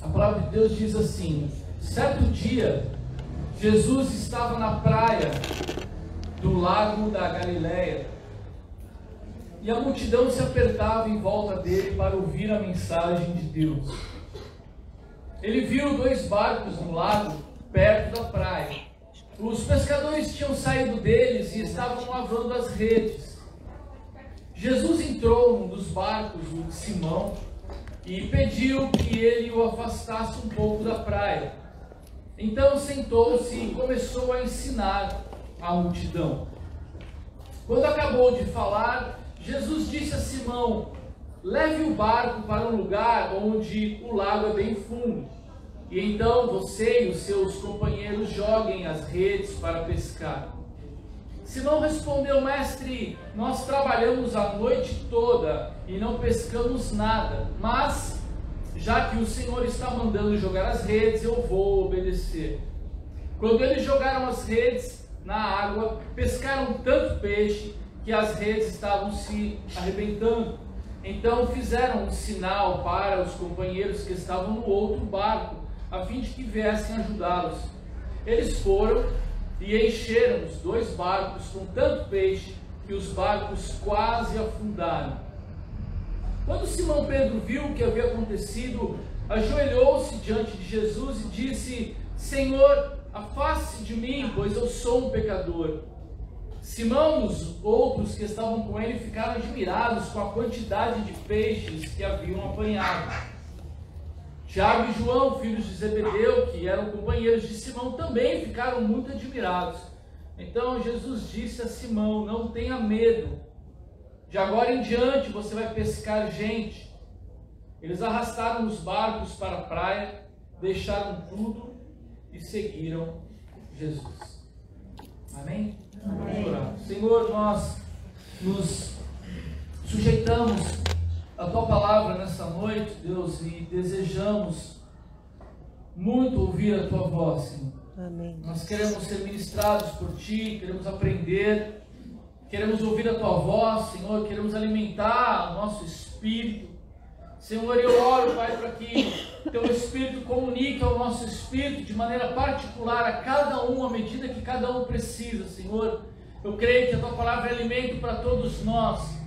A palavra de Deus diz assim: certo dia, Jesus estava na praia do lago da Galileia, e a multidão se apertava em volta dele para ouvir a mensagem de Deus. Ele viu 2 barcos no lago, perto da praia. Os pescadores tinham saído deles e estavam lavando as redes. Jesus entrou num dos barcos, o de Simão, e pediu que ele o afastasse um pouco da praia. Então sentou-se e começou a ensinar a multidão. Quando acabou de falar, Jesus disse a Simão: leve o barco para um lugar onde o lago é bem fundo, e então você e os seus companheiros joguem as redes para pescar. Simão respondeu: mestre, nós trabalhamos a noite toda e não pescamos nada, mas já que o Senhor está mandando jogar as redes, eu vou obedecer. Quando eles jogaram as redes na água, pescaram tanto peixe que as redes estavam se arrebentando. Então fizeram um sinal para os companheiros que estavam no outro barco, a fim de que viessem ajudá-los. Eles foram e encheram os 2 barcos com tanto peixe que os barcos quase afundaram. Quando Simão Pedro viu o que havia acontecido, ajoelhou-se diante de Jesus e disse: Senhor, afaste-se de mim, pois eu sou um pecador. Simão e os outros que estavam com ele ficaram admirados com a quantidade de peixes que haviam apanhado. Tiago e João, filhos de Zebedeu, que eram companheiros de Simão, também ficaram muito admirados. Então Jesus disse a Simão: não tenha medo, de agora em diante você vai pescar gente. Eles arrastaram os barcos para a praia, deixaram tudo e seguiram Jesus. Amém? Vamos orar. Senhor, nós nos sujeitamos a Tua palavra nessa noite, Deus, e desejamos muito ouvir a Tua voz, Senhor. Amém. Nós queremos ser ministrados por Ti, queremos aprender, queremos ouvir a Tua voz, Senhor, queremos alimentar o nosso espírito. Senhor, eu oro, Pai, para que Teu Espírito comunique ao nosso espírito de maneira particular a cada um, à medida que cada um precisa, Senhor. Eu creio que a Tua palavra é alimento para todos nós.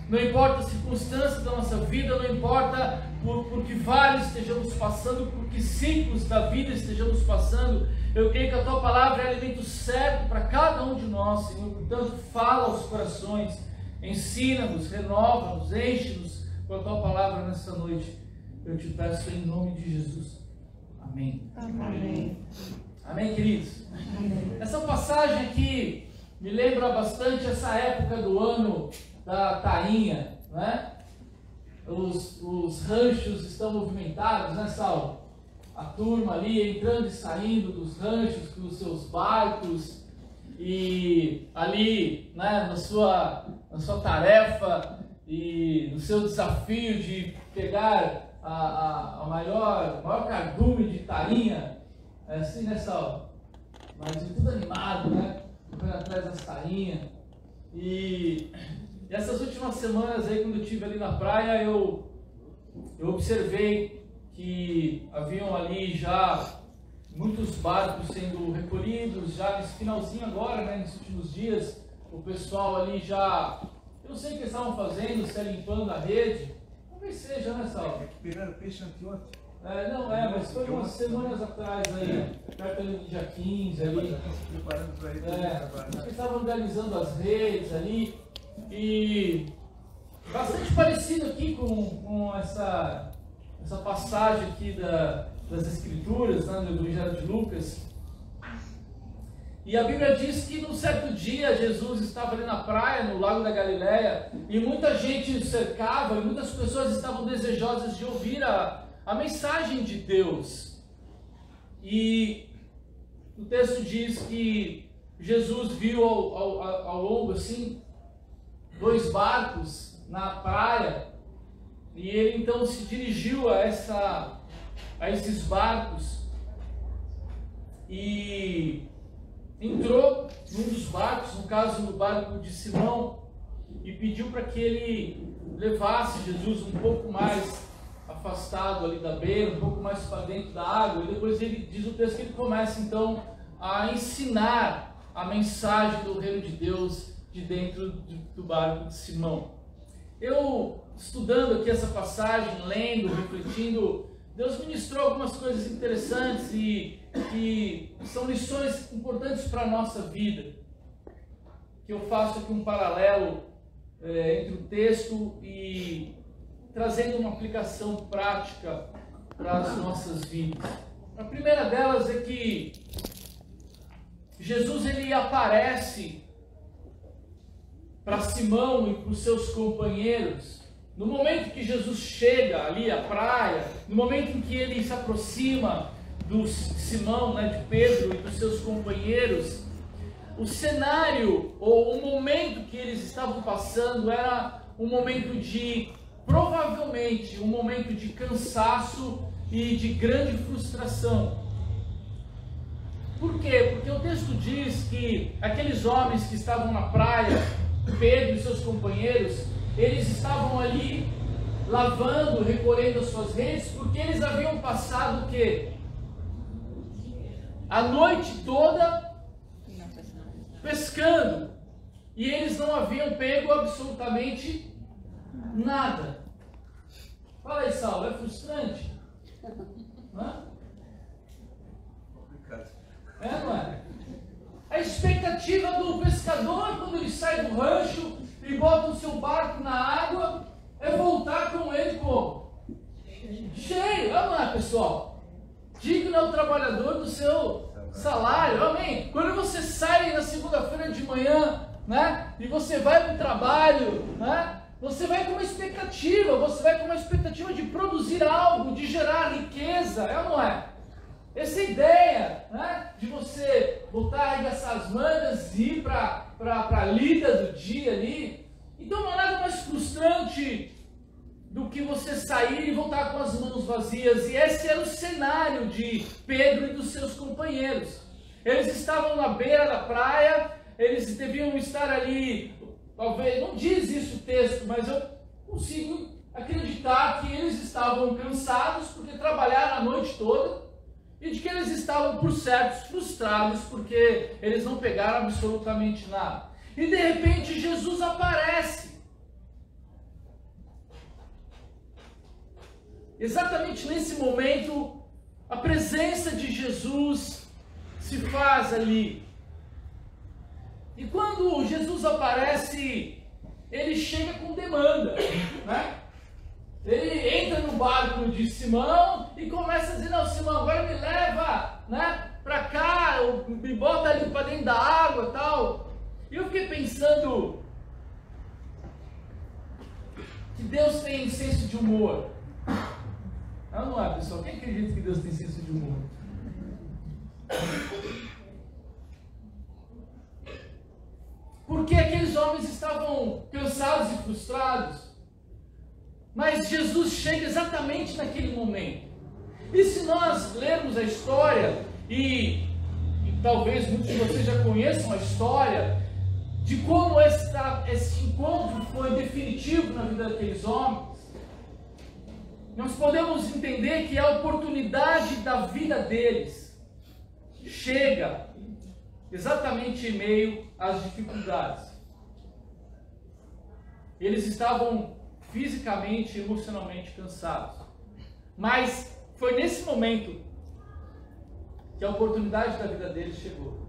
Não importa a circunstância da nossa vida, não importa por que vales estejamos passando, por que ciclos da vida estejamos passando, eu creio que a Tua palavra é alimento certo para cada um de nós, Senhor. Portanto, fala aos corações, ensina-nos, renova-nos, enche-nos com a Tua palavra nessa noite. Eu te peço em nome de Jesus. Amém. Amém. Amém, queridos? Amém. Essa passagem aqui me lembra bastante essa época do ano da tainha, né? Os ranchos estão movimentados, né, Saulo? A turma ali entrando e saindo dos ranchos com os seus barcos e ali, né, na sua tarefa e no seu desafio de pegar a maior cardume de tainha, é assim, né, Saulo? Mas de tudo animado, né? Correndo atrás das tainhas. E essas últimas semanas aí, quando eu estive ali na praia, eu observei que haviam ali já muitos barcos sendo recolhidos, já nesse finalzinho agora, né, nesses últimos dias, o pessoal ali já, eu não sei o que eles estavam fazendo, se é limpando a rede, talvez seja, né, Saulo? Pegaram peixe anteontem. Mas foi umas semanas atrás aí, perto ali do dia 15 ali. Se preparando para ir para o trabalho. Eles estavam organizando as redes ali e bastante parecido aqui com essa passagem aqui das Escrituras, né, do Evangelho de Lucas. E a Bíblia diz que num certo dia Jesus estava ali na praia, no Lago da Galileia, e muita gente cercava, e muitas pessoas estavam desejosas de ouvir a mensagem de Deus. E o texto diz que Jesus viu ao longo assim 2 barcos na praia, e ele então se dirigiu a esses barcos e entrou num dos barcos, no caso no barco de Simão, e pediu para que ele levasse Jesus um pouco mais afastado ali da beira, um pouco mais para dentro da água, e depois ele diz o texto que ele começa então a ensinar a mensagem do reino de Deus de dentro do barco de Simão. Eu, estudando aqui essa passagem, lendo, refletindo, Deus ministrou algumas coisas interessantes e que são lições importantes para a nossa vida, que eu faço aqui um paralelo entre o texto e trazendo uma aplicação prática para as nossas vidas. A primeira delas é que Jesus ele aparece para Simão e para os seus companheiros. No momento que Jesus chega ali à praia, no momento em que ele se aproxima de Simão, de Pedro e dos seus companheiros, o cenário ou o momento que eles estavam passando era um momento de, provavelmente, um momento de cansaço e de grande frustração. Por quê? Porque o texto diz que aqueles homens que estavam na praia, Pedro e seus companheiros, eles estavam ali lavando, recolhendo as suas redes, porque eles haviam passado o quê? A noite toda pescando, e eles não haviam pego absolutamente nada. Fala aí, Saulo, é frustrante? Não é? Não é? A expectativa do pescador, quando ele sai do rancho e bota o seu barco na água, é voltar com ele como? Cheio. Vamos lá, pessoal. Digno é o trabalhador do seu salário. Amém? Quando você sai na segunda-feira de manhã, e você vai para o trabalho, você vai com uma expectativa, de produzir algo, de gerar riqueza, é ou não é? Essa ideia, de você voltar a arregaçar as mangas e ir para a lida do dia ali. Então não há nada mais frustrante do que você sair e voltar com as mãos vazias. E esse era o cenário de Pedro e dos seus companheiros. Eles estavam na beira da praia, eles deviam estar ali, talvez, não diz isso o texto, mas eu consigo acreditar que eles estavam cansados porque trabalharam a noite toda. E de que eles estavam, por certos, frustrados porque eles não pegaram absolutamente nada. E de repente Jesus aparece. Exatamente nesse momento, a presença de Jesus se faz ali. E quando Jesus aparece, ele chega com demanda, Ele entra no barco de Simão e começa a dizer: não, Simão, agora me leva, para cá, me bota ali para dentro da água e tal. E eu fiquei pensando que Deus tem senso de humor. Não é, pessoal? Quem acredita que Deus tem senso de humor? Porque aqueles homens estavam cansados e frustrados. Mas Jesus chega exatamente naquele momento. E se nós lermos a história, e talvez muitos de vocês já conheçam a história, de como esse encontro foi definitivo na vida daqueles homens, nós podemos entender que a oportunidade da vida deles chega exatamente em meio às dificuldades. Eles estavam fisicamente e emocionalmente cansados. Mas foi nesse momento que a oportunidade da vida deles chegou.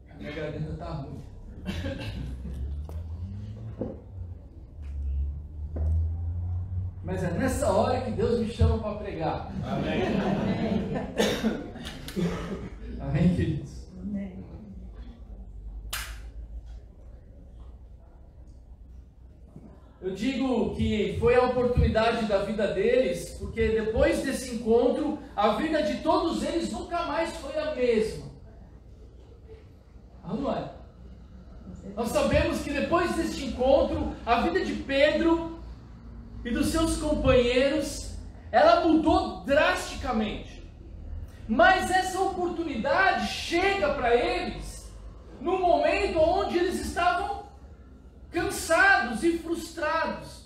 A minha garganta está ruim. Mas é nessa hora que Deus me chama para pregar. Amém. Amém, queridos? Amém. Eu digo que foi a oportunidade da vida deles, porque depois desse encontro, a vida de todos eles nunca mais foi a mesma. Não é? Nós sabemos que depois deste encontro, a vida de Pedro e dos seus companheiros, ela mudou drasticamente. Mas essa oportunidade chega para eles no momento onde eles estavam cansados e frustrados.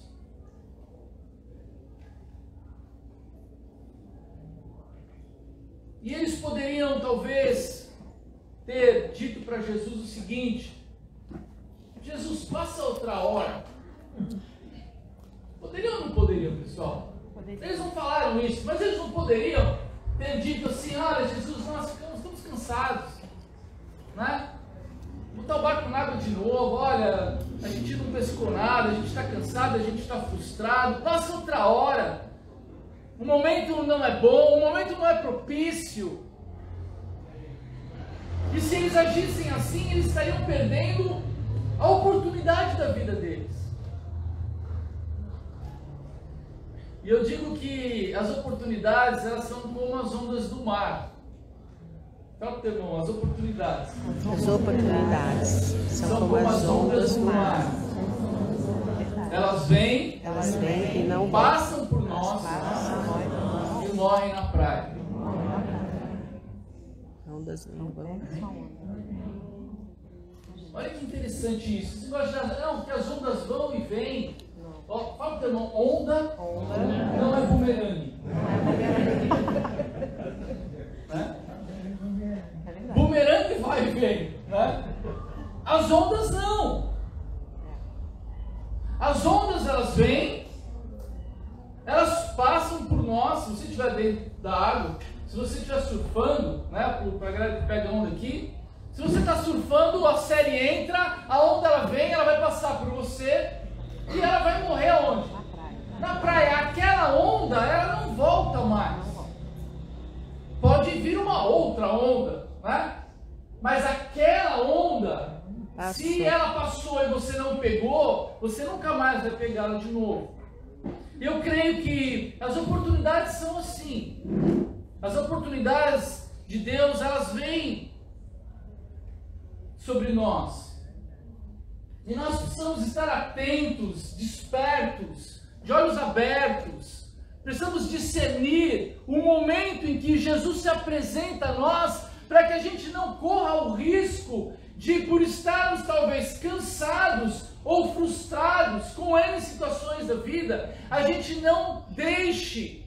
E eles poderiam talvez ter dito para Jesus o seguinte: Jesus, passa outra hora. Poderiam ou não poderiam, pessoal? Eles não falaram isso, mas eles não poderiam ter dito assim: olha, Jesus, nós estamos cansados, né? Botar o barco na água de novo, olha, a gente não pescou nada, a gente está cansado, a gente está frustrado, passa outra hora. O momento não é bom, o momento não é propício. E se eles agissem assim, eles estariam perdendo a oportunidade da vida deles. E eu digo que as oportunidades, elas são como as ondas do mar. Fala pro teu irmão, as oportunidades. As oportunidades são como as ondas do mar. Elas vêm E não passam por nós e morrem na praia. Ondas não vão. Olha que interessante isso. Você gosta de não, que as ondas vão e vêm. Ó, fala pro teu irmão, onda não é bumerangue. Né? Bumerangue vai e vem, né? As ondas não. As ondas, elas vêm, elas passam por nós. Se você estiver dentro da água, se você estiver surfando, né, para a galera que pega onda aqui, se você está surfando, a série entra, a onda ela vem, ela vai passar por você e ela vai morrer aonde? Na praia. Aquela onda, ela não volta mais. Pode vir uma outra onda, né? Mas aquela onda, se ela passou e você não pegou, você nunca mais vai pegá-la de novo. Eu creio que as oportunidades são assim. As oportunidades de Deus, elas vêm sobre nós. E nós precisamos estar atentos, despertos, de olhos abertos. Precisamos discernir o momento em que Jesus se apresenta a nós, para que a gente não corra o risco de, por estarmos talvez cansados ou frustrados com N situações da vida, a gente não deixe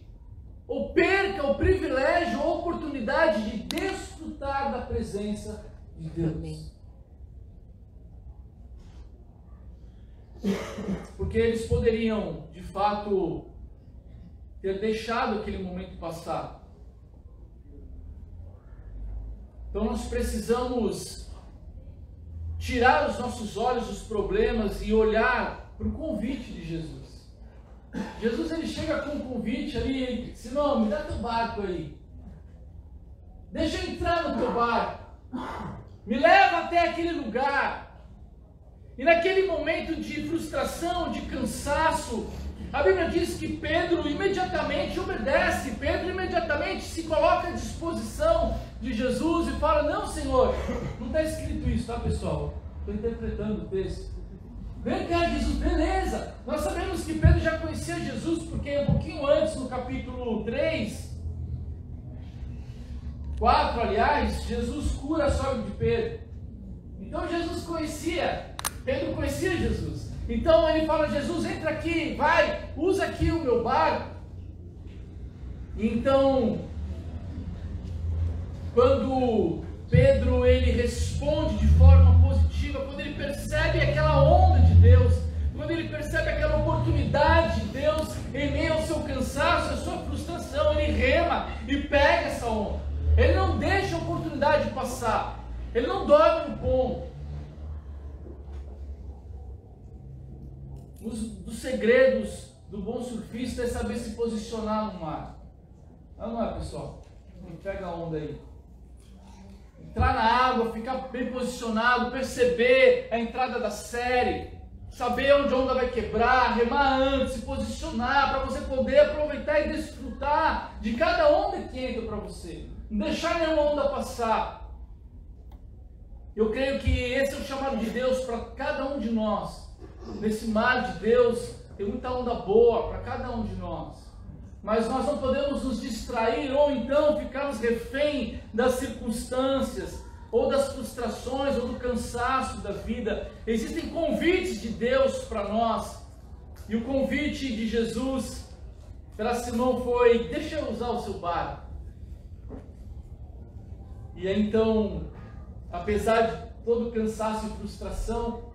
ou perca o privilégio ou oportunidade de desfrutar da presença de Deus. Amém. Porque eles poderiam, de fato, ter deixado aquele momento passar. Então nós precisamos tirar os nossos olhos dos problemas e olhar para o convite de Jesus. Jesus, ele chega com um convite ali, ele diz: não, me dá teu barco aí. Deixa eu entrar no teu barco. Me leva até aquele lugar. E naquele momento de frustração, de cansaço, a Bíblia diz que Pedro imediatamente obedece. Pedro imediatamente se coloca à disposição de Jesus e fala: não, Senhor, não está escrito isso, tá, pessoal? Estou interpretando o texto. Vem cá, Jesus, beleza. Nós sabemos que Pedro já conhecia Jesus, porque um pouquinho antes, no capítulo 4, aliás, Jesus cura a sogra de Pedro. Então Jesus conhecia, Pedro conhecia Jesus. Então ele fala: Jesus, entra aqui, vai, usa aqui o meu barco. Então, quando Pedro ele responde de forma positiva, quando ele percebe aquela onda de Deus, quando ele percebe aquela oportunidade de Deus em meio ao seu cansaço, a sua frustração, ele rema e pega essa onda. Ele não deixa a oportunidade passar, ele não dorme no ponto. Um dos segredos do bom surfista é saber se posicionar no mar. Não é, pessoal? Pega a onda aí. Entrar na água, ficar bem posicionado, perceber a entrada da série, saber onde a onda vai quebrar, remar antes, se posicionar para você poder aproveitar e desfrutar de cada onda que entra para você. Não deixar nenhuma onda passar. Eu creio que esse é o chamado de Deus para cada um de nós. Nesse mar de Deus tem muita onda boa para cada um de nós. Mas nós não podemos nos distrair ou então ficarmos refém das circunstâncias, ou das frustrações, ou do cansaço da vida. Existem convites de Deus para nós. E o convite de Jesus para Simão foi: deixa eu usar o seu barco. E aí, então, apesar de todo o cansaço e frustração,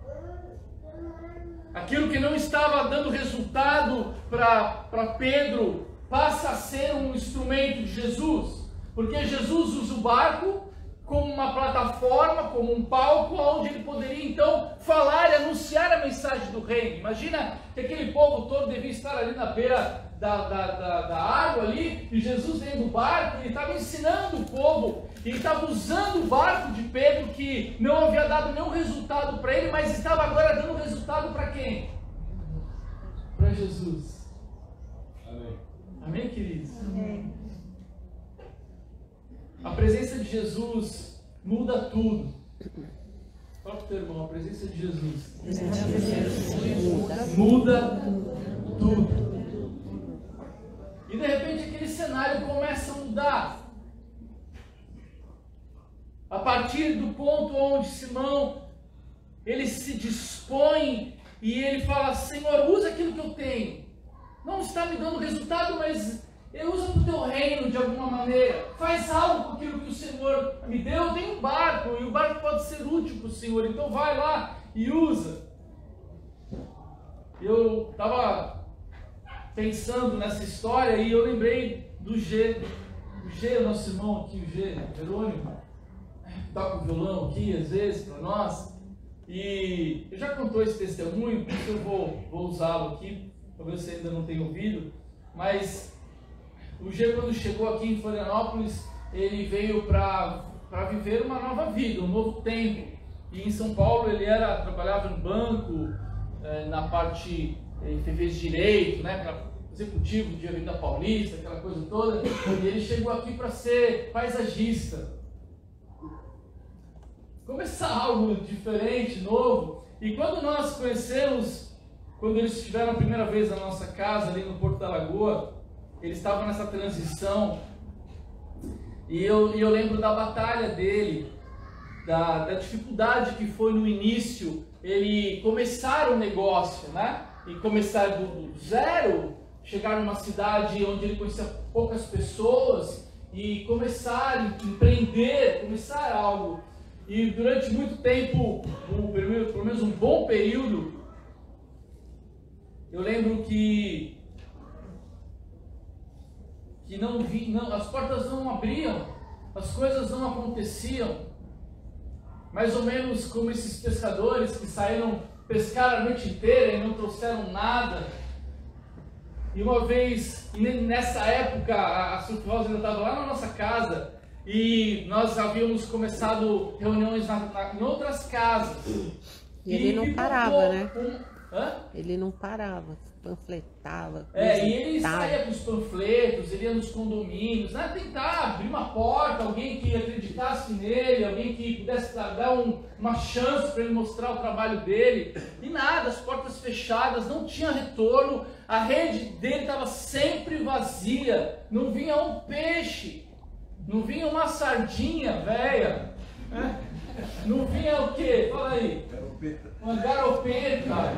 aquilo que não estava dando resultado para Pedro passa a ser um instrumento de Jesus, porque Jesus usa o barco como uma plataforma, como um palco, onde ele poderia então falar e anunciar a mensagem do reino. Imagina que aquele povo todo devia estar ali na beira da água ali, e Jesus dentro do barco, ele estava ensinando o povo, ele estava usando o barco de Pedro, que não havia dado nenhum resultado para ele, mas estava agora dando resultado para quem? Para Jesus. Amém. Amém, queridos? Amém. A presença de Jesus muda tudo. Fala para o teu irmão, a presença de Jesus muda tudo. E de repente aquele cenário começa a mudar. A partir do ponto onde Simão, ele se dispõe e ele fala: Senhor, usa aquilo que eu tenho. Não está me dando resultado, mas usa para o teu reino de alguma maneira. Faz algo com aquilo que o Senhor me deu. Eu tenho um barco, e o barco pode ser útil para o Senhor. Então vai lá e usa. Eu estava pensando nessa história e eu lembrei do G. O G, nosso irmão aqui, o G, Jerônimo, toca o violão aqui às vezes para nós. E eu já contou esse testemunho, por isso eu vou usá-lo aqui. Talvez você ainda não tenha ouvido, mas o G, quando chegou aqui em Florianópolis, ele veio para viver uma nova vida, um novo tempo. E em São Paulo ele trabalhava no banco, na parte, ele fez direito, né, executivo de Avenida Paulista, aquela coisa toda. E ele chegou aqui para ser paisagista. Começar algo diferente, novo. E quando nós conhecemos, quando eles estiveram a primeira vez na nossa casa ali no Porto da Lagoa, eles estavam nessa transição, e eu lembro da batalha dele, da dificuldade que foi no início, ele começar o negócio, né? E começar do zero, chegar numa cidade onde ele conhecia poucas pessoas, e começar a empreender, começar algo. E durante muito tempo, pelo menos um bom período, eu lembro que as portas não abriam, as coisas não aconteciam, mais ou menos como esses pescadores que saíram pescar a noite inteira e não trouxeram nada. E uma vez, nessa época, a Surf House ainda estava lá na nossa casa, e nós havíamos começado reuniões em outras casas. E ele não parava, né? Ele não parava, panfletava. E ele saía com os panfletos, ele ia nos condomínios, né? Tentar abrir uma porta, alguém que acreditasse nele, alguém que pudesse dar uma chance para ele mostrar o trabalho dele. E nada, as portas fechadas, não tinha retorno, a rede dele estava sempre vazia, não vinha um peixe, não vinha uma sardinha velha, né? Não vinha o quê? Fala aí. Uma garopeta.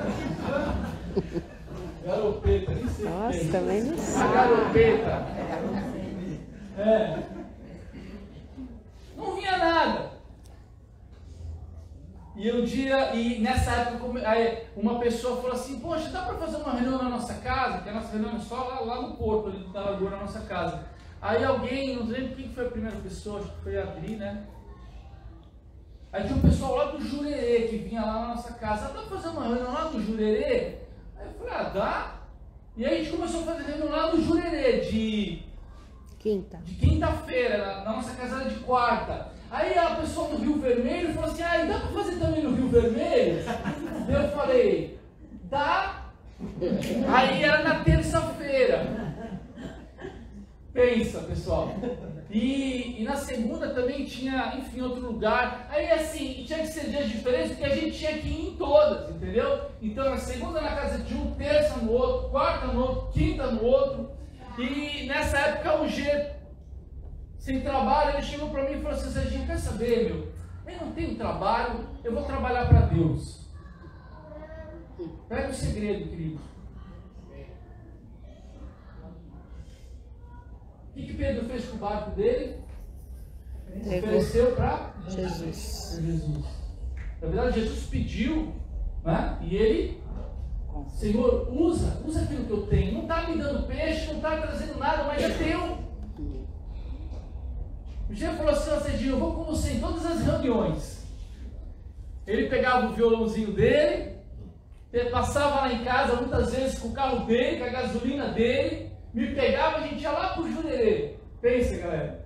Garopeta. Nossa, também não sei. Uma garopeta. Não vinha nada. E nessa época, uma pessoa falou assim: poxa, dá para fazer uma reunião na nossa casa? Que a nossa reunião é só lá no Porto, ali da Lagoa, na nossa casa. Aí alguém, não lembro quem foi a primeira pessoa, acho que foi a Adri, né? Aí tinha um pessoal lá do Jurerê que vinha lá na nossa casa. Dá pra fazer uma reunião lá no Jurerê? Aí eu falei: dá. E aí a gente começou a fazer reunião lá no Jurerê de quinta-feira, na nossa casa era de quarta. Aí a pessoa do Rio Vermelho falou assim: dá pra fazer também no Rio Vermelho? Eu falei: dá. Aí era na terça-feira. Pensa, pessoal. E na segunda também tinha, enfim, outro lugar. Aí assim, tinha que ser dias diferentes, porque a gente tinha que ir em todas, entendeu? Então na segunda na casa de um, terça no outro, quarta no outro, quinta no outro. E nessa época o G, sem trabalho, ele chegou pra mim e falou assim: Serginho, quer saber, meu? Eu não tenho trabalho, eu vou trabalhar para Deus. Pega o segredo, querido. O que Pedro fez com o barco dele? Ofereceu para Jesus. Na verdade, Jesus pediu, né? E ele, Senhor, usa aquilo que eu tenho. Não está me dando peixe, não está trazendo nada, mas é teu. O Jean falou assim, Cedinho, eu vou com você em todas as reuniões. Ele pegava o violãozinho dele, passava lá em casa muitas vezes com o carro dele, com a gasolina dele, me pegava, a gente ia lá pro Jurerê. Pensa, galera.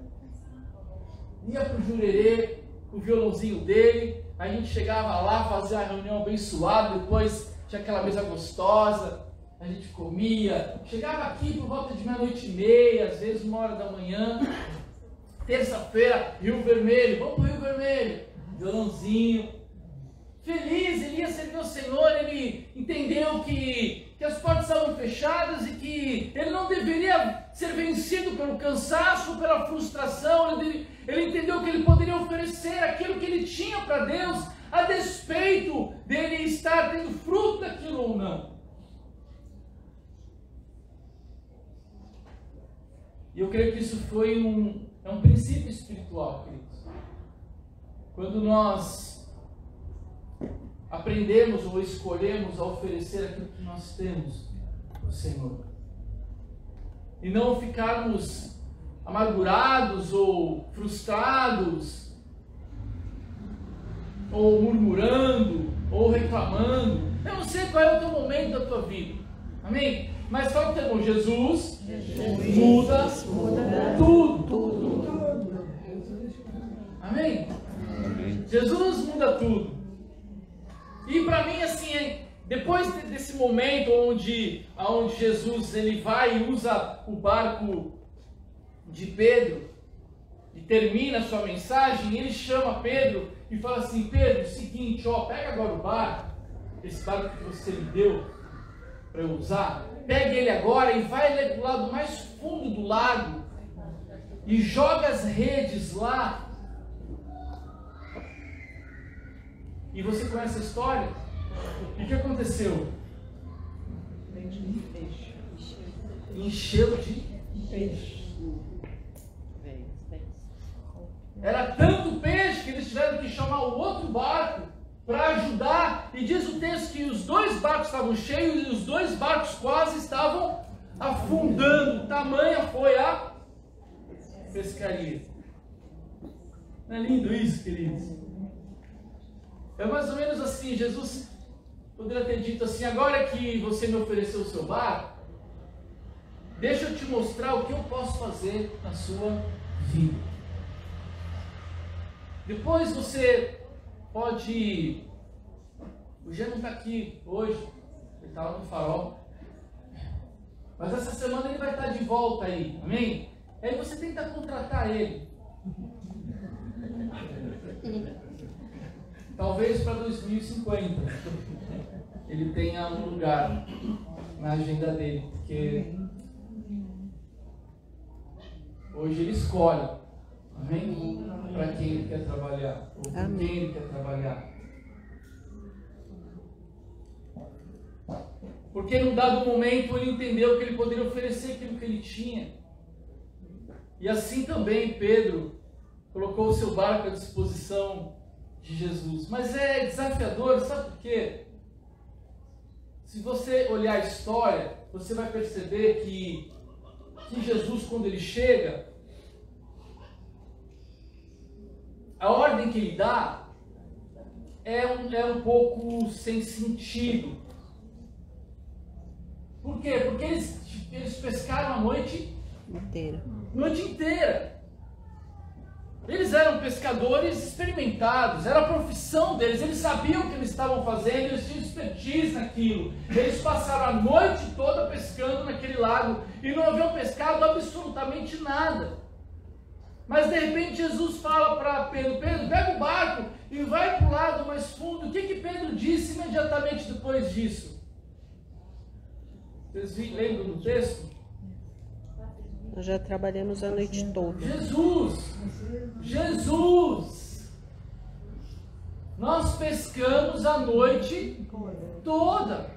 Ia pro Jurerê, com o violãozinho dele, a gente chegava lá, fazia a reunião abençoada, depois tinha aquela mesa gostosa, a gente comia, chegava aqui por volta de 00:30, às vezes 1h da manhã, terça-feira, Rio Vermelho, vamos pro Rio Vermelho, violãozinho, feliz, ele ia servir ao Senhor, ele entendeu que as portas estavam fechadas e que ele não deveria ser vencido pelo cansaço, pela frustração, ele entendeu que ele poderia oferecer aquilo que ele tinha para Deus, a despeito dele estar tendo fruto daquilo ou não. E eu creio que isso foi um princípio espiritual, queridos. Quando nós aprendemos ou escolhemos a oferecer aquilo que nós temos ao Senhor. E não ficarmos amargurados ou frustrados, ou murmurando, ou reclamando. Eu não sei qual é o teu momento da tua vida. Amém? Mas fala o teu irmão, Jesus muda tudo. Amém? Jesus muda tudo. E para mim, assim, depois desse momento onde Jesus ele vai e usa o barco de Pedro e termina a sua mensagem, ele chama Pedro e fala assim, Pedro, é o seguinte, pega agora o barco, esse barco que você me deu para eu usar, pega ele agora e vai para o lado mais fundo do lago e joga as redes lá. E você conhece a história? E o que aconteceu? Encheu de peixe. Era tanto peixe que eles tiveram que chamar o outro barco para ajudar. E diz o texto que os dois barcos estavam cheios e os dois barcos quase estavam afundando. Tamanha foi a pescaria. Não é lindo isso, queridos? É mais ou menos assim, Jesus poderia ter dito assim, agora que você me ofereceu o seu barco, deixa eu te mostrar o que eu posso fazer na sua vida. Depois você pode... O Jean não está aqui hoje, ele está lá no Farol. Mas essa semana ele vai estar de volta aí, amém? Aí você tenta contratar ele. Talvez para 2050 ele tenha um lugar na agenda dele, porque hoje ele escolhe, amém? Para quem ele quer trabalhar, ou com quem ele quer trabalhar. Porque num dado momento ele entendeu que ele poderia oferecer aquilo que ele tinha. E assim também Pedro colocou o seu barco à disposição de Jesus. Mas é desafiador, sabe por quê? Se você olhar a história, você vai perceber que Jesus, quando ele chega, a ordem que ele dá é um pouco sem sentido. Por quê? Porque eles pescaram a noite inteira. Eles eram pescadores experimentados, era a profissão deles, eles sabiam o que eles estavam fazendo, eles tinham expertise naquilo. Eles passaram a noite toda pescando naquele lago e não haviam pescado absolutamente nada. Mas de repente Jesus fala para Pedro, pega o barco e vai para o lado mais fundo. O que Pedro disse imediatamente depois disso? Vocês lembram do texto? Nós já trabalhamos a noite toda. Jesus! nós pescamos a noite toda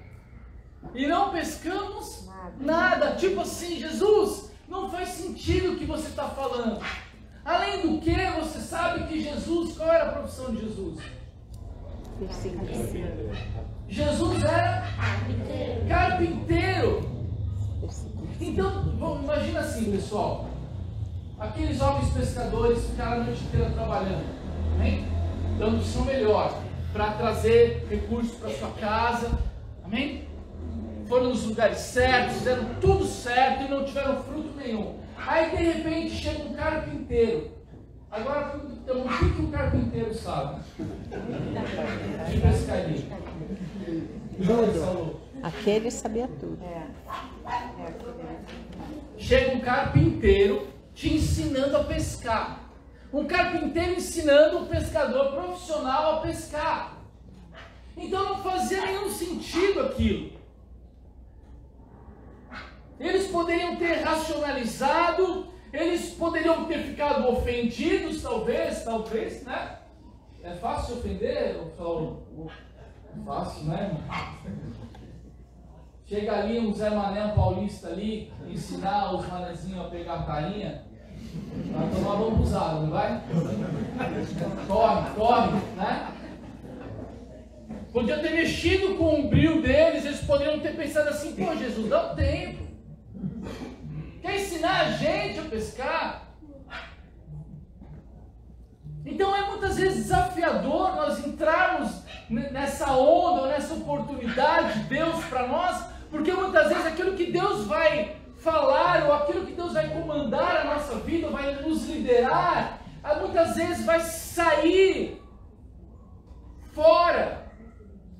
e não pescamos nada. Tipo assim, Jesus, não faz sentido o que você está falando. Além do que, você sabe que Jesus, qual era a profissão de Jesus? Jesus era carpinteiro. Então, imagina assim, pessoal. Aqueles homens pescadores ficaram a noite inteira trabalhando, amém? Dando o seu melhor para trazer recursos para sua casa, amém? Foram nos lugares certos, fizeram tudo certo e não tiveram fruto nenhum. Aí de repente chega um carpinteiro. Agora, então, o que um carpinteiro sabe de pescaria? Tudo. Aquele sabia tudo. Chega um carpinteiro te ensinando a pescar. Um carpinteiro ensinando um pescador profissional a pescar. Então não fazia nenhum sentido aquilo. Eles poderiam ter racionalizado, eles poderiam ter ficado ofendidos, talvez, né? É fácil ofender, Paulo? É fácil, né? Chega ali um Zé Mané paulista ali, ensinar os manezinhos a pegar tainha, vai tomar bambuzada, não vai? Corre, né? Podia ter mexido com o brilho deles, eles poderiam ter pensado assim, pô, Jesus, dá um tempo. Quer ensinar a gente a pescar? Então é muitas vezes desafiador nós entrarmos nessa onda, ou nessa oportunidade de Deus para nós, porque muitas vezes aquilo que Deus vai falar, ou aquilo que Deus vai comandar a nossa vida, vai nos liderar, muitas vezes vai sair fora,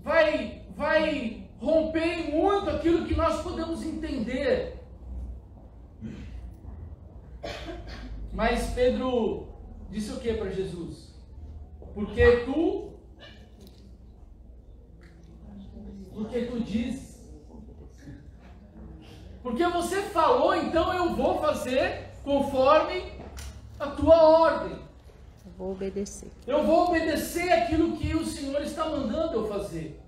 vai romper muito aquilo que nós podemos entender. Mas Pedro disse o que para Jesus? Porque tu dizes. Porque você falou, então eu vou fazer conforme a tua ordem. Eu vou obedecer. Eu vou obedecer aquilo que o Senhor está mandando eu fazer.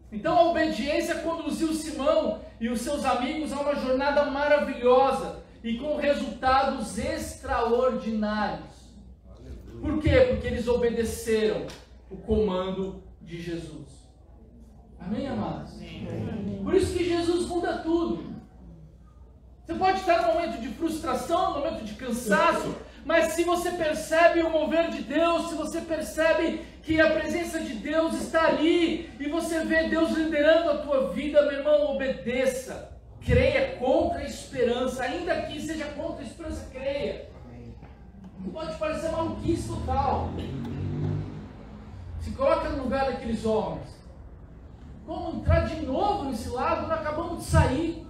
Então a obediência conduziu Simão e os seus amigos a uma jornada maravilhosa e com resultados extraordinários. Por quê? Porque eles obedeceram o comando de Jesus. Amém, amados? Por isso que Jesus muda tudo. Você pode estar num momento de frustração, num momento de cansaço, mas se você percebe o mover de Deus, se você percebe que a presença de Deus está ali, e você vê Deus liderando a tua vida, meu irmão, obedeça. Creia contra a esperança, ainda que seja contra a esperança, creia. Pode parecer maluquice total. Se coloca no lugar daqueles homens. Como entrar de novo nesse lago? Nós acabamos de sair.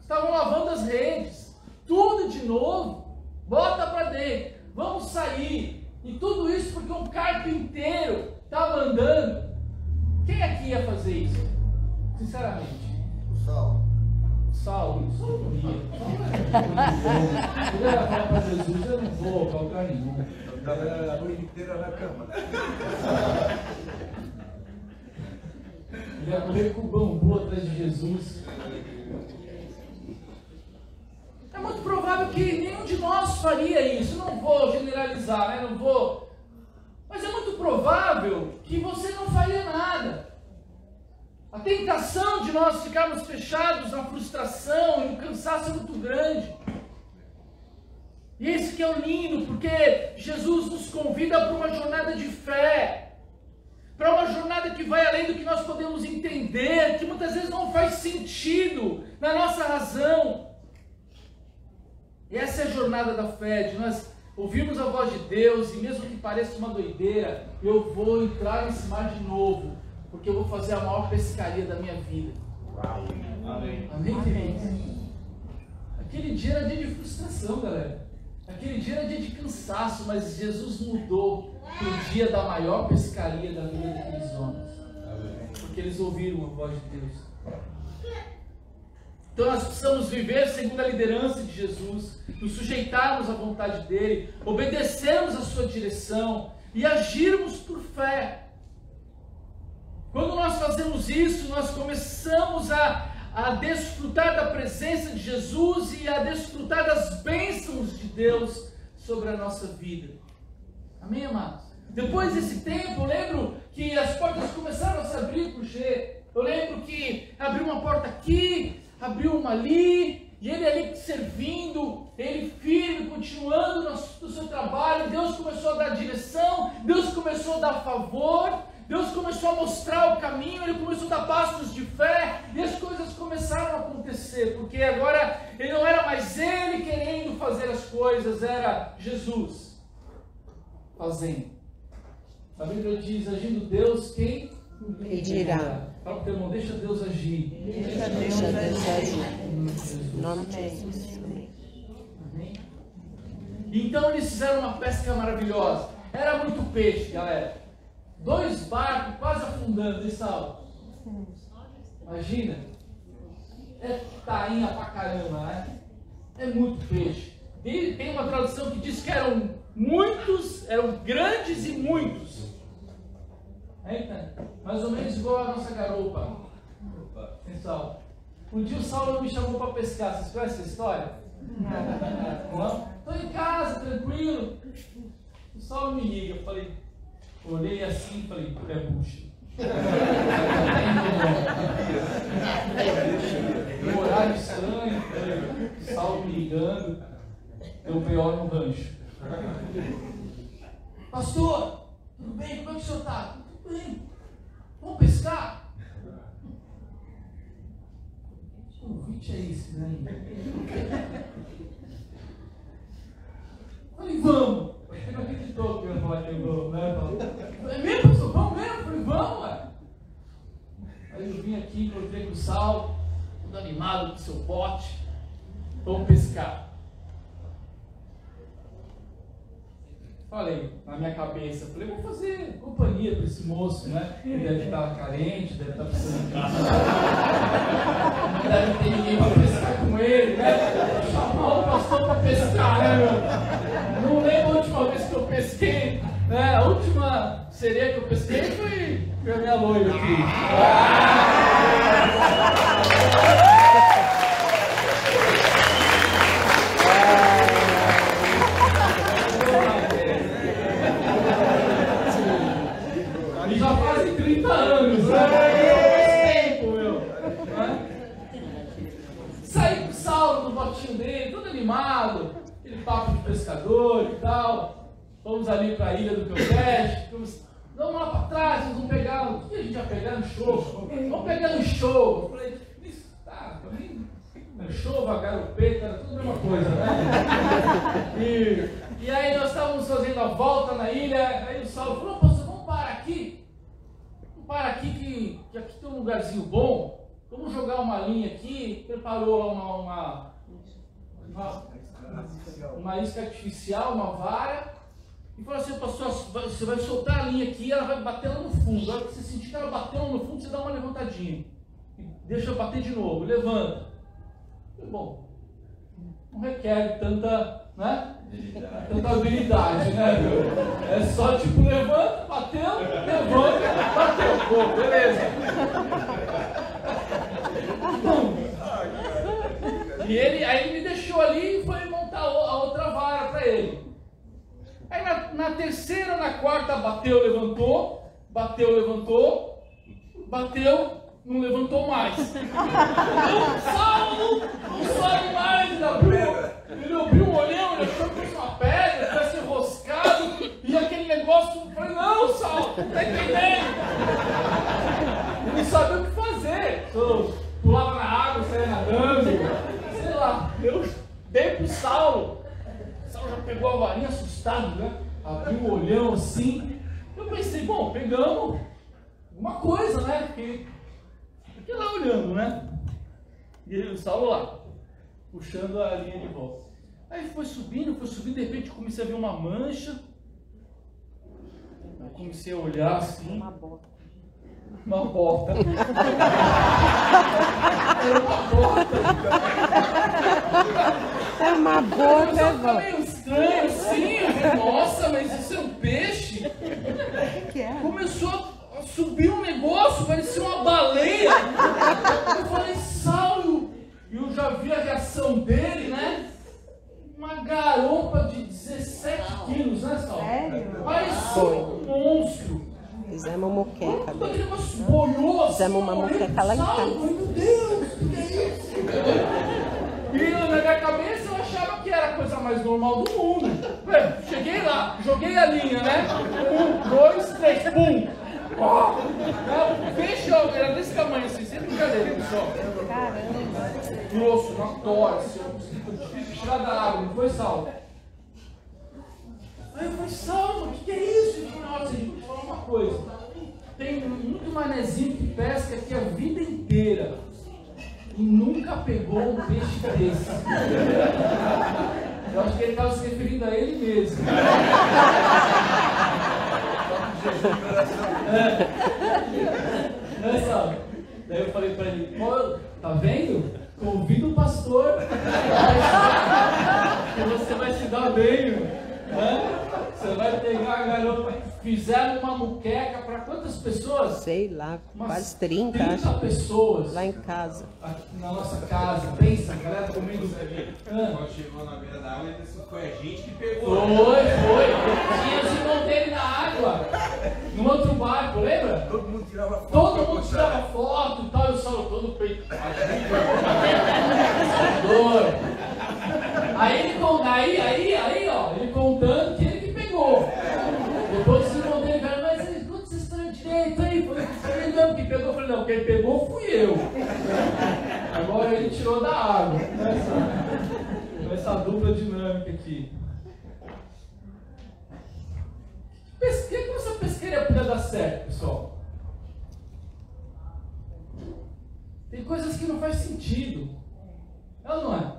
Estavam lavando as redes. Tudo de novo. Bota para dentro. Vamos sair. E tudo isso porque um carpinteiro estava andando. Quem aqui ia fazer isso? Sinceramente. Saulo, isso eu não ia. Eu ia falar para Jesus, eu não vou para lugar nenhum. Eu estava a noite inteira na cama. Ele ia correr com o bambu atrás de Jesus. É muito provável que nenhum de nós faria isso. Não vou generalizar, né? Não vou. Mas é muito provável que você não faria nada. A tentação de nós ficarmos fechados na frustração e no cansaço é muito grande. E esse que é o lindo, porque Jesus nos convida para uma jornada de fé, para uma jornada que vai além do que nós podemos entender, que muitas vezes não faz sentido na nossa razão. E essa é a jornada da fé, de nós ouvirmos a voz de Deus, e mesmo que pareça uma doideira, eu vou entrar nesse mar de novo, porque eu vou fazer a maior pescaria da minha vida. Amém. Amém, queridos? Aquele dia era dia de frustração, galera. Aquele dia era dia de cansaço, mas Jesus mudou para o dia da maior pescaria da vida daqueles homens. Porque eles ouviram a voz de Deus. Então nós precisamos viver segundo a liderança de Jesus, nos sujeitarmos à vontade dele, obedecermos a sua direção e agirmos por fé. fé. Quando nós fazemos isso, nós começamos a desfrutar da presença de Jesus e a desfrutar das bênçãos de Deus sobre a nossa vida. Amém, amados? Depois desse tempo, eu lembro que as portas começaram a se abrir para o G. Eu lembro que abriu uma porta aqui, abriu uma ali, e ele ali servindo, ele firme, continuando no seu trabalho. Deus começou a dar direção, Deus começou a dar favor, Deus começou a mostrar o caminho, ele começou a dar passos de fé, e as coisas começaram a acontecer, porque agora ele não era mais ele querendo fazer as coisas, era Jesus fazendo. A Bíblia diz, agindo Deus, quem pedirá. Fala para o teu irmão, deixa Deus agir. Deixa Deus agir. Em nome de Jesus. Amém. Então eles fizeram uma pesca maravilhosa. Era muito peixe, galera. 2 barcos quase afundando, hein, Saulo? Imagina. É tainha pra caramba, né? É muito peixe. Tem uma tradução que diz que eram muitos, eram grandes e muitos. Eita, mais ou menos igual a nossa garopa. Hein, Saulo? Um dia o Saulo me chamou para pescar. Vocês conhecem essa história? Não? Estou em casa, tranquilo. O Saulo me liga. Eu falei, olhei assim e falei, é bucha. Um horário estranho. O Saulo me ligando. Eu pior no rancho. Pastor, tudo bem? Como é que o senhor está? Tudo bem. Vamos pescar? Que convite é esse, né? Falei, vamos. Ele não acreditou que eu ia falar que vamos, né? Falei, mesmo, pastor? Vamos mesmo? Falei, vamos, ué. Aí eu vim aqui, encontrei com o Saulo, todo animado com seu bote. Vamos pescar. Falei, na minha cabeça, falei, vou fazer companhia para esse moço, né? Ele deve estar carente, deve estar precisando de não deve ter ninguém para pescar com ele, né? Vou chamar o pastor para pescar, né, meu? Não lembro a última vez que eu pesquei, né? A última sereia que eu pesquei foi a minha loira aqui. Já fazem 30 anos, né? Tempo, meu. Saí com o Saulo no botinho dele, todo animado, aquele papo de pescador e tal. Fomos ali para a ilha do Campeche, vamos lá para trás, nós vamos pegar, o que a gente vai pegar no show? Vamos pegar no show. Eu falei, isso, tá, no show, a garopeta, era tudo a mesma coisa, né? E aí nós estávamos fazendo a volta na ilha, aí o Saulo falou, pastor, vamos parar aqui. Para aqui que aqui tem um lugarzinho bom, vamos jogar uma linha aqui, preparou uma isca artificial, uma vara, e falou assim, pastor, você vai soltar a linha aqui e ela vai bater lá no fundo, a hora que você sentir que ela bateu no fundo, você dá uma levantadinha, e deixa bater de novo, levanta. Bom, não requer tanta, né? Tanta habilidade, né, meu? É só tipo, levanta, bateu, levanta, bateu, pô, beleza. E aí ele me deixou ali e foi montar a outra vara para ele. Aí na terceira ou na quarta bateu, levantou, não levantou mais. O Saulo não sabe mais, ele abriu um olhão, ele achou que fosse uma pedra, que fosse enroscado, e aquele negócio, eu falei, não, Saulo, não tá entendendo. Ele não sabia o que fazer. Eu pulava na água, saia nadando, sei lá. Eu dei pro Saulo. O Saulo já pegou a varinha assustado, né? Abriu um olhão assim. Eu pensei, bom, pegamos uma coisa, né? Fiquei lá olhando, né? E ele, o Saulo lá, puxando a linha de volta. Aí foi subindo, de repente comecei a ver uma mancha. Eu comecei a olhar assim. Uma bota. Era uma bota. É uma bota, é meio estranho assim. Eu falei, nossa, mas isso é um peixe? Começou a subir um negócio, parecia uma baleia. Eu falei, Saulo, e eu já vi a reação dele, né? Uma garopa de 17 quilos, né, Saulo? Parecia um monstro. Fizemos moqueca. Todo aquele negócio boiou assim. Fizemos uma moqueca lá em casa. Meu Deus, o que é isso? E na minha cabeça eu achava que era a coisa mais normal do mundo. Cheguei lá, joguei a linha, né? 1, 2, 3, pum! O peixe era desse tamanho assim, sem brincadeira, pessoal. Caramba. Grosso, uma tora, assim, eu tive que tirar da água, não foi, Saulo? Aí eu falei, Saulo, o que é isso? Ele falou, nossa, gente, vou te falar uma coisa. Tem muito manezinho que pesca aqui a vida inteira e nunca pegou um peixe desse. Eu acho que ele estava se referindo a ele mesmo. Sabe? Daí eu falei para ele, pô, tá vendo? Convida o pastor, que você vai se dar bem, né? Você vai pegar a garota. Fizeram uma muqueca para quantas pessoas? Sei lá, quase 30 acho. Pessoas. Lá em casa. Aqui na nossa casa. Pensa, a galera comendo. Quando chegou na beira da água, ele disse que foi a gente que pegou. Foi. Tinha os irmãos dele na água. No outro barco, lembra? Todo mundo tirava foto. Todo mundo tirava foto e tal. Eu só todo peito. Aí, ó, ele contando que ele que pegou. Depois os irmãos dele falaram, mas quando vocês estão direito aí? Foi ele mesmo que pegou. Eu falei, não, quem pegou fui eu. Agora ele tirou da água. Essa dupla dinâmica aqui. Por que essa pesqueira podia dar certo, pessoal? Tem coisas que não faz sentido. É ou não é?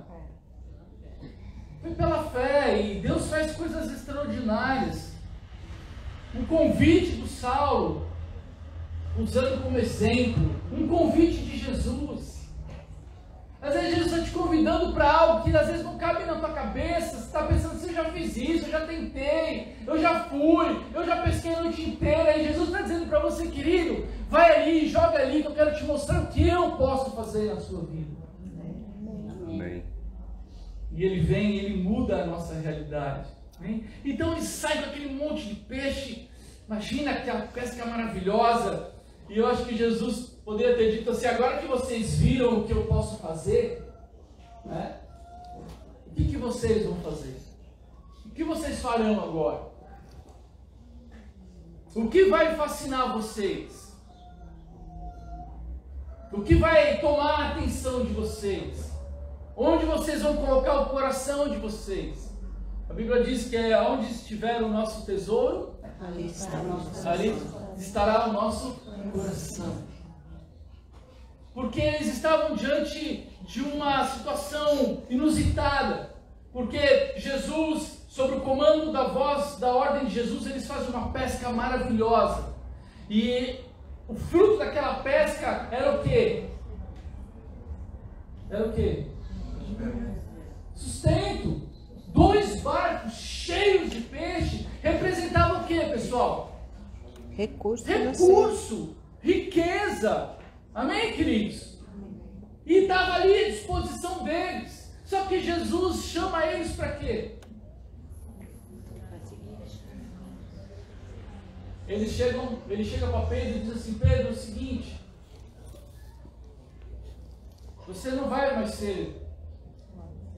Foi pela fé e Deus faz coisas extraordinárias. Um convite do Saulo, usando como exemplo, um convite de Jesus. Às vezes Jesus está te convidando para algo que às vezes não cabe na tua cabeça. Você está pensando, eu já fiz isso, eu já tentei, eu já fui, eu já pesquei a noite inteira. E Jesus está dizendo para você, querido, vai ali, joga ali, que eu quero te mostrar o que eu posso fazer na sua vida. Amém. E ele vem e ele muda a nossa realidade. Né? Então ele sai com aquele monte de peixe. Imagina aquela pesca maravilhosa. E eu acho que Jesus poderia ter dito assim, agora que vocês viram o que eu posso fazer, né? O que vocês vão fazer? O que vocês farão agora? O que vai fascinar vocês? O que vai tomar a atenção de vocês? Onde vocês vão colocar o coração de vocês? A Bíblia diz que é onde estiver o nosso tesouro, ali estará o nosso coração. Porque eles estavam diante de uma situação inusitada. Porque Jesus, sob o comando da voz, da ordem de Jesus, eles fazem uma pesca maravilhosa. E o fruto daquela pesca era o quê? Era o quê? Sustento. 2 barcos cheios de peixe representavam o quê, pessoal? Recurso, riqueza. Amém, queridos? E estava ali à disposição deles. Só que Jesus chama eles para quê? Ele chega para Pedro e diz assim, Pedro, é o seguinte, você não vai mais ser,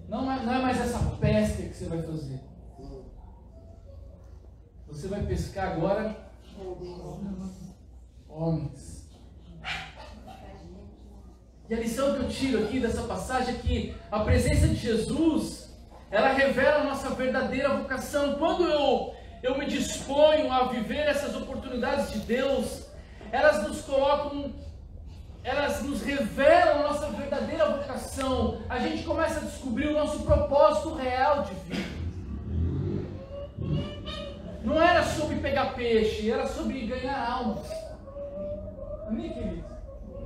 não é mais essa pesca que você vai fazer. Você vai pescar agora homens. E a lição que eu tiro aqui dessa passagem é que a presença de Jesus, ela revela a nossa verdadeira vocação. Quando eu me disponho a viver essas oportunidades de Deus, elas nos colocam, elas nos revelam a nossa verdadeira vocação. A gente começa a descobrir o nosso propósito real de vida. Não era sobre pegar peixe, era sobre ganhar almas. Amém, querido?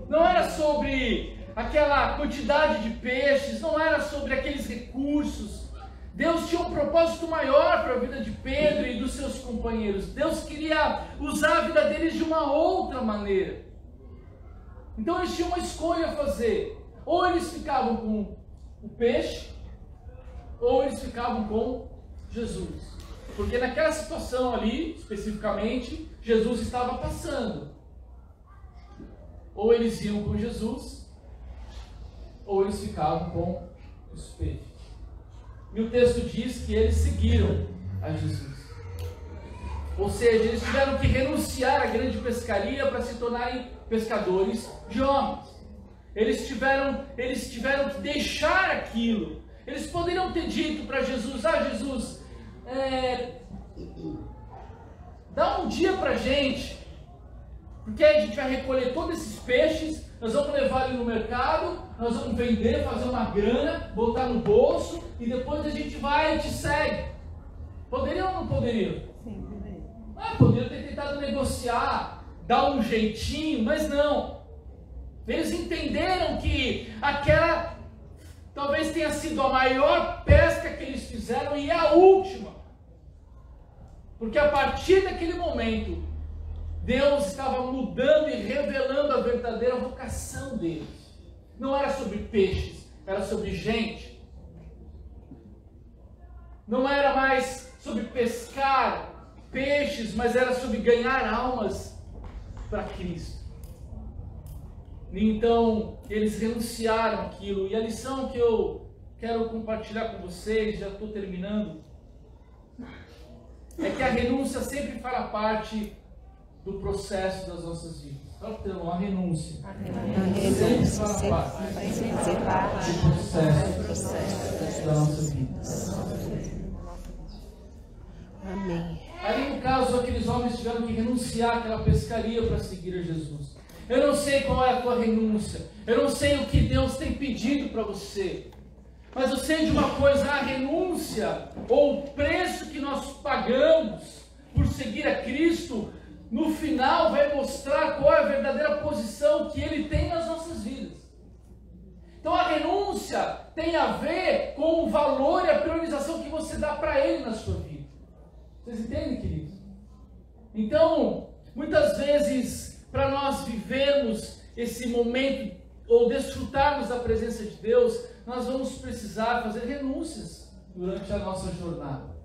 Não era sobre aquela quantidade de peixes, não era sobre aqueles recursos. Deus tinha um propósito maior para a vida de Pedro e dos seus companheiros. Deus queria usar a vida deles de uma outra maneira. Então eles tinham uma escolha a fazer. Ou eles ficavam com o peixe, ou eles ficavam com Jesus. Porque naquela situação ali, especificamente, Jesus estava passando. Ou eles iam com Jesus, ou eles ficavam com os peixes. E o texto diz que eles seguiram a Jesus. Ou seja, eles tiveram que renunciar à grande pescaria para se tornarem pescadores de homens. Eles tiveram que deixar aquilo. Eles poderiam ter dito para Jesus: Jesus, dá um dia para a gente, porque aí a gente vai recolher todos esses peixes, nós vamos levar ele no mercado, nós vamos vender, fazer uma grana, botar no bolso, e depois a gente vai e te segue. Poderiam ou não poderiam? Sim, poderia. Poderiam ter tentado negociar, dar um jeitinho, mas não. Eles entenderam que aquela talvez tenha sido a maior pesca que eles fizeram e a última. Porque a partir daquele momento, Deus estava mudando e revelando a verdadeira vocação deles. Não era sobre peixes, era sobre gente. Não era mais sobre pescar peixes, mas era sobre ganhar almas para Cristo. Então, eles renunciaram àquilo. E a lição que eu quero compartilhar com vocês, já estou terminando, é que a renúncia sempre fará parte do processo das nossas vidas. Então, a renúncia sempre fará parte do processo da nossa vida. Amém. Aí, no caso, aqueles homens tiveram que renunciar àquela pescaria para seguir a Jesus. Eu não sei qual é a tua renúncia. Eu não sei o que Deus tem pedido para você. Mas eu sei de uma coisa: a renúncia, ou o preço que nós pagamos por seguir a Cristo, no final vai mostrar qual é a verdadeira posição que Ele tem nas nossas vidas. Então a renúncia tem a ver com o valor e a priorização que você dá para Ele na sua vida. Vocês entendem, queridos? Então, muitas vezes, para nós vivermos esse momento ou desfrutarmos da presença de Deus, nós vamos precisar fazer renúncias durante a nossa jornada.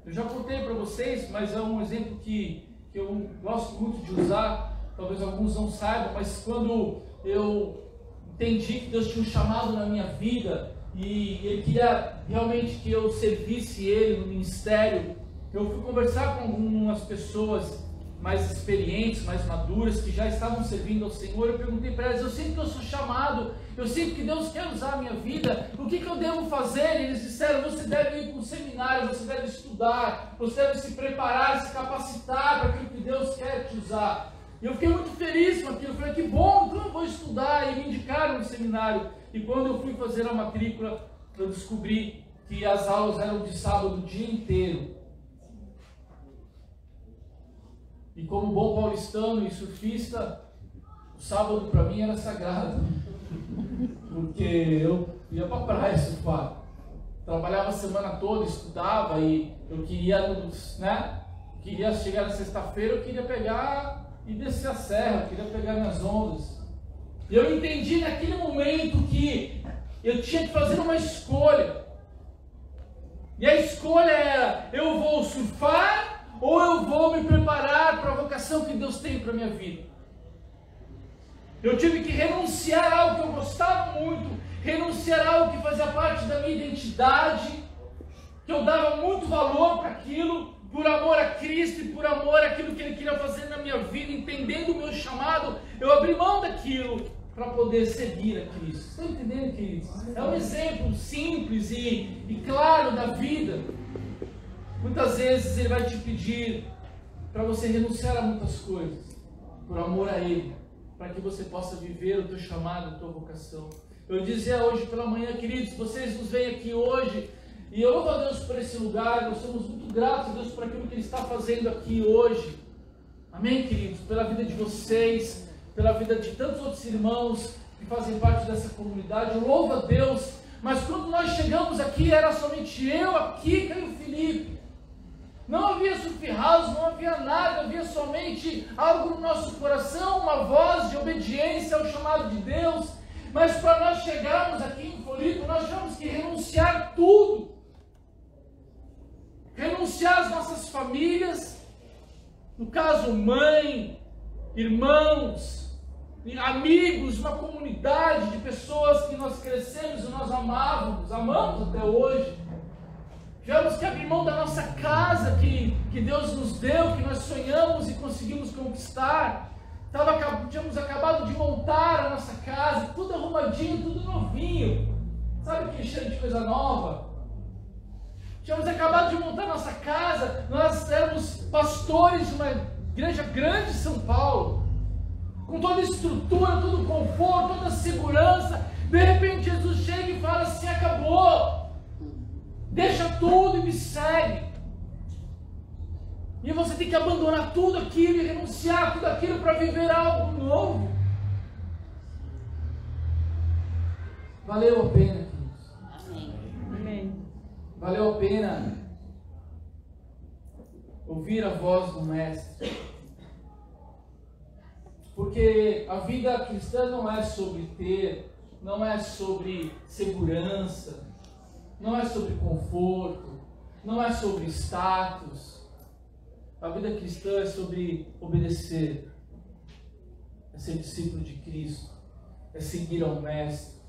Eu já contei para vocês, mas é um exemplo que eu gosto muito de usar. Talvez alguns não saibam, mas quando eu entendi que Deus tinha um chamado na minha vida e Ele queria realmente que eu servisse Ele no ministério, eu fui conversar com algumas pessoas mais experientes, mais maduras, que já estavam servindo ao Senhor. Eu perguntei para elas: eu sinto que eu sou chamado, eu sinto que Deus quer usar a minha vida, o que eu devo fazer? E eles disseram: você deve ir para um seminário, você deve estudar, você deve se preparar, se capacitar para aquilo que Deus quer te usar. E eu fiquei muito feliz com aquilo. Eu falei: que bom, então eu vou estudar. E me indicaram no seminário. E quando eu fui fazer a matrícula, eu descobri que as aulas eram de sábado o dia inteiro. E como bom paulistano e surfista, o sábado para mim era sagrado, porque eu ia para a praia surfar. Trabalhava a semana toda, estudava, e eu queria, queria chegar na sexta-feira, eu queria pegar e descer a serra, eu queria pegar minhas ondas. E eu entendi naquele momento que eu tinha que fazer uma escolha. E a escolha era: eu vou surfar ou eu vou me preparar para a vocação que Deus tem para a minha vida. Eu tive que renunciar a algo que eu gostava muito, renunciar a algo que fazia parte da minha identidade, que eu dava muito valor para aquilo, por amor a Cristo e por amor àquilo que Ele queria fazer na minha vida, entendendo o meu chamado, eu abri mão daquilo para poder seguir a Cristo. Estão entendendo, queridos? É um exemplo simples e claro da vida. Muitas vezes Ele vai te pedir para você renunciar a muitas coisas, por amor a Ele, para que você possa viver o teu chamado, a tua vocação. Eu dizia hoje pela manhã: queridos, vocês nos veem aqui hoje, e eu louvo a Deus por esse lugar, nós somos muito gratos a Deus por aquilo que Ele está fazendo aqui hoje. Amém, queridos? Pela vida de vocês, pela vida de tantos outros irmãos que fazem parte dessa comunidade. Eu louvo a Deus Mas quando nós chegamos aqui, era somente eu, a Kika e o Felipe. Não havia Sufi House, não havia nada, havia somente algo no nosso coração, uma voz de obediência ao chamado de Deus. Mas para nós chegarmos aqui em Floripa, nós tivemos que renunciar tudo. Renunciar às nossas famílias, no caso mãe, irmãos, amigos, uma comunidade de pessoas que nós crescemos e nós amamos até hoje. Tivemos que abrir mão da nossa casa que Deus nos deu, que nós sonhamos e conseguimos conquistar. Tínhamos acabado de montar a nossa casa, tudo arrumadinho, tudo novinho. Sabe que cheiro de coisa nova? Tínhamos acabado de montar a nossa casa, nós éramos pastores de uma igreja grande em São Paulo, com toda a estrutura, todo o conforto, toda a segurança. De repente Jesus chega e fala assim: acabou, deixa tudo e me segue. E você tem que abandonar tudo aquilo e renunciar a tudo aquilo para viver algo novo. Valeu a pena, queridos. Amém. Valeu a pena ouvir a voz do Mestre. Porque a vida cristã não é sobre ter, não é sobre segurança, não é sobre conforto, não é sobre status. A vida cristã é sobre obedecer, é ser discípulo de Cristo, é seguir ao Mestre,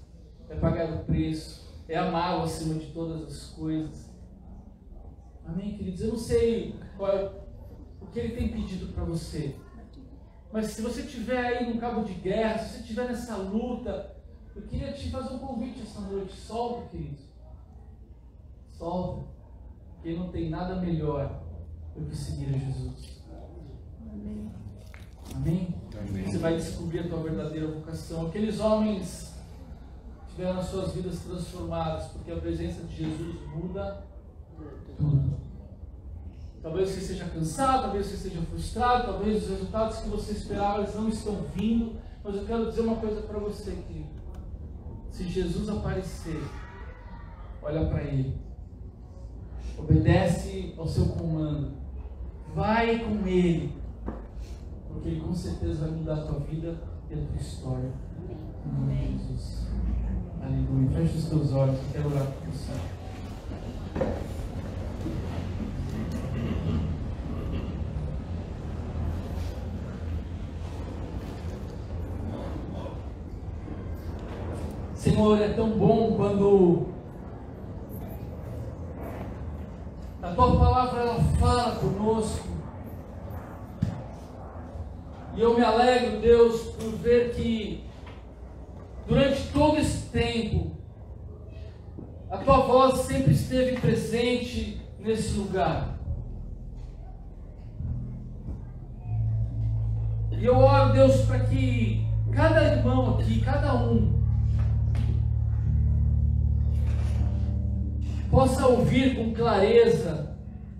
é pagar o preço, é amá-lo acima de todas as coisas. Amém, queridos? Eu não sei o que Ele tem pedido para você, mas se você estiver aí no cabo de guerra, se você estiver nessa luta, eu queria te fazer um convite essa noite. Solta, queridos. Solta. Porque não tem nada melhor do que seguir a Jesus. Amém. Amém? Amém. Você vai descobrir a tua verdadeira vocação. Aqueles homens tiveram as suas vidas transformadas, porque a presença de Jesus muda tudo. Talvez você esteja cansado, talvez você esteja frustrado, talvez os resultados que você esperava eles não estão vindo, mas eu quero dizer uma coisa para você, querido. Se Jesus aparecer, olha para Ele, obedece ao seu comando, vai com Ele, porque Ele com certeza vai mudar a tua vida e a tua história. Em nome de Jesus. Aleluia. Feche os teus olhos, eu quero orar por você. Senhor, é tão bom quando a Tua Palavra ela fala conosco. E eu me alegro, Deus, por ver que durante todo esse tempo a Tua voz sempre esteve presente nesse lugar. E eu oro, Deus, para que cada irmão aqui, cada um, possa ouvir com clareza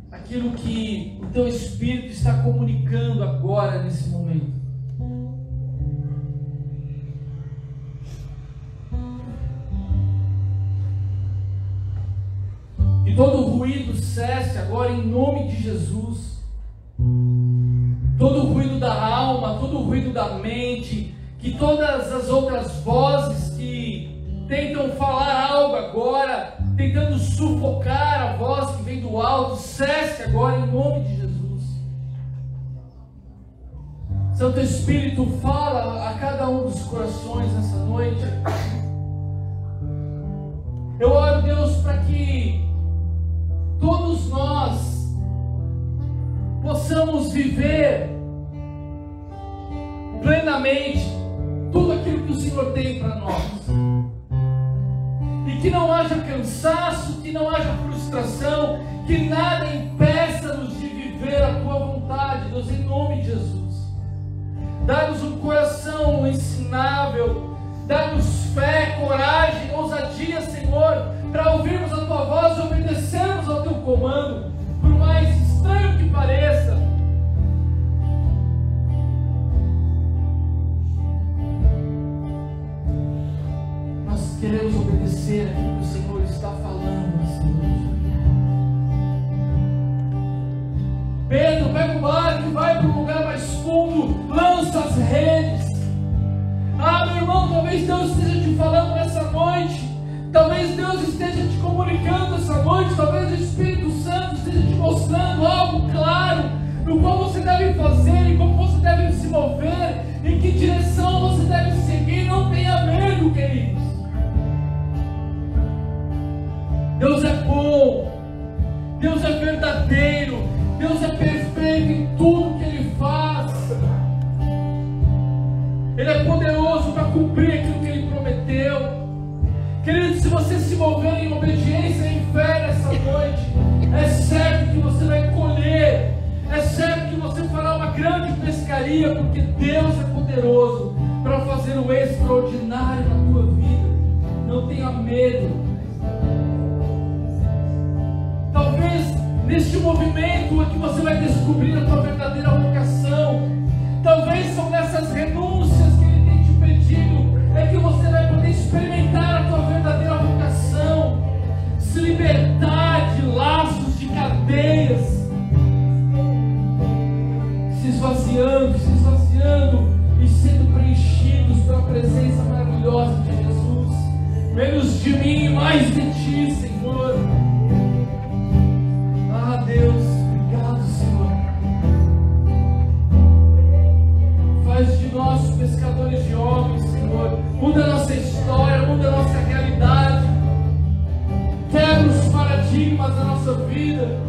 aquilo que o Teu Espírito está comunicando agora, nesse momento. Que todo ruído cesse agora em nome de Jesus. Todo ruído da alma, todo ruído da mente, que todas as outras vozes que tentam falar algo agora, tentando sufocar a voz que vem do alto, cesse agora em nome de Jesus. Santo Espírito, fala a cada um dos corações nessa noite. Eu oro, Deus, para que todos nós possamos viver plenamente tudo aquilo que o Senhor tem para nós. E que não haja cansaço, que não haja frustração, que nada impeça-nos de viver a Tua vontade, Deus, em nome de Jesus. Dá-nos um coração ensinável, dá-nos fé, coragem, ousadia, Senhor, para ouvirmos a Tua voz e obedecermos ao Teu comando, por mais estranho que pareça. Nós queremos obedecer aquilo que o está falando nessa noite. Pedro, pega o barco e vai para um lugar mais fundo, lança as redes. Ah, meu irmão, talvez Deus esteja te falando nessa noite, talvez Deus esteja te comunicando essa noite, talvez o Espírito Santo esteja te mostrando algo claro, no qual você deve fazer, e como você deve se mover, em que direção você deve seguir. Não tenha medo, queridos. Deus é bom, Deus é verdadeiro, Deus é perfeito em tudo que Ele faz. Ele é poderoso para cumprir aquilo que Ele prometeu. Querido, se você se mover em obediência e em fé nessa noite, é certo que você vai colher, é certo que você fará uma grande pescaria, porque Deus é poderoso para fazer o extraordinário na tua vida. Não tenha medo. Talvez neste movimento é que você vai descobrir a tua verdadeira vocação. Talvez são nessas renúncias que Ele tem te pedido, é que você vai poder experimentar a tua verdadeira vocação, se libertar de laços, de cadeias, se esvaziando e sendo preenchidos pela presença maravilhosa de Jesus. Menos de mim e mais de ti, Senhor. Ah, Deus, obrigado, Senhor. Faz de nós pescadores de homens, Senhor. Muda a nossa história, muda a nossa realidade. Quebra os paradigmas da nossa vida.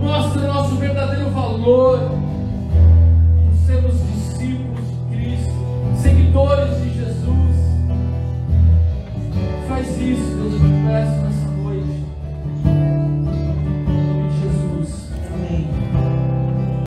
Mostra o nosso verdadeiro valor.